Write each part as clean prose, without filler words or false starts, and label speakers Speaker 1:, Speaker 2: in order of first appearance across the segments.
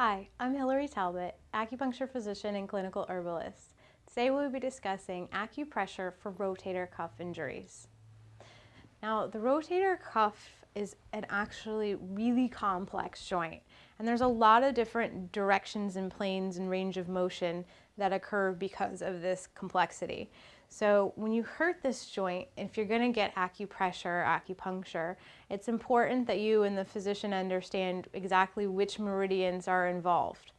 Speaker 1: Hi, I'm Hilary Talbott, acupuncture physician and clinical herbalist. Today we'll be discussing acupressure for rotator cuff injuries. Now, the rotator cuff is an actually really complex joint, and there's a lot of different directions and planes and range of motion that occur because of this complexity. So when you hurt this joint, if you're going to get acupressure or acupuncture, it's important that you and the physician understand exactly which meridians are involved.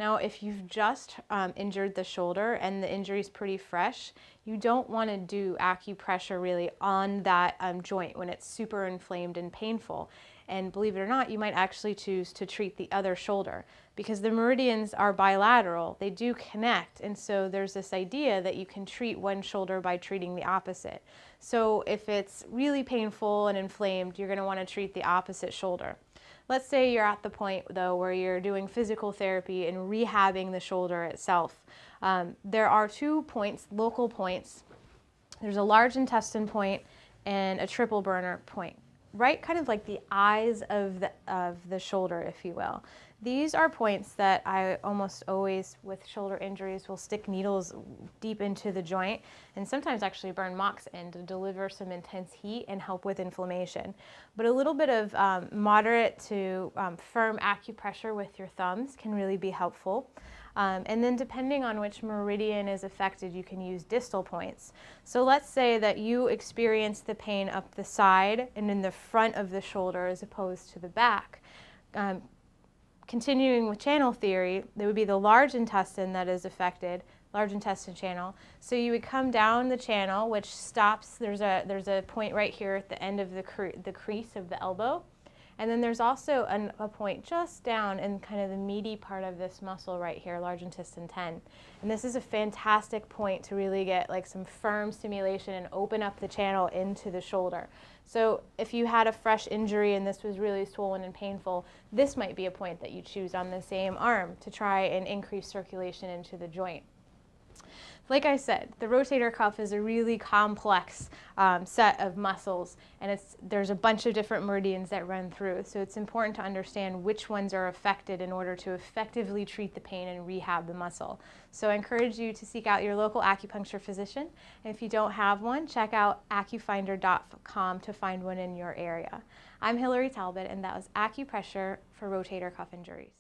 Speaker 1: Now, if you've just injured the shoulder and the injury is pretty fresh, you don't want to do acupressure really on that joint when it's super inflamed and painful. And believe it or not, you might actually choose to treat the other shoulder because the meridians are bilateral. They do connect, and so there's this idea that you can treat one shoulder by treating the opposite. So if it's really painful and inflamed, you're going to want to treat the opposite shoulder. Let's say you're at the point, though, where you're doing physical therapy and rehabbing the shoulder itself. There are 2 points, local points. There's a large intestine point and a triple burner point, right kind of like the eyes of the shoulder, if you will. These are points that I almost always, with shoulder injuries, will stick needles deep into the joint and sometimes actually burn mocks in to deliver some intense heat and help with inflammation. But a little bit of moderate to firm acupressure with your thumbs can really be helpful. And then depending on which meridian is affected, you can use distal points. So let's say that you experience the pain up the side and in the front of the shoulder as opposed to the back. Continuing with channel theory, there would be the large intestine that is affected, large intestine channel. So you would come down the channel, which stops, there's a point right here at the end of the crease of the elbow. And then there's also a point just down in kind of the meaty part of this muscle right here, large intestine 10. And this is a fantastic point to really get like some firm stimulation and open up the channel into the shoulder. So if you had a fresh injury and this was really swollen and painful, this might be a point that you choose on the same arm to try and increase circulation into the joint. Like I said, the rotator cuff is a really complex set of muscles, and there's a bunch of different meridians that run through, so it's important to understand which ones are affected in order to effectively treat the pain and rehab the muscle. So I encourage you to seek out your local acupuncture physician, and if you don't have one, check out acufinder.com to find one in your area. I'm Hilary Talbott, and that was Acupressure for rotator cuff injuries.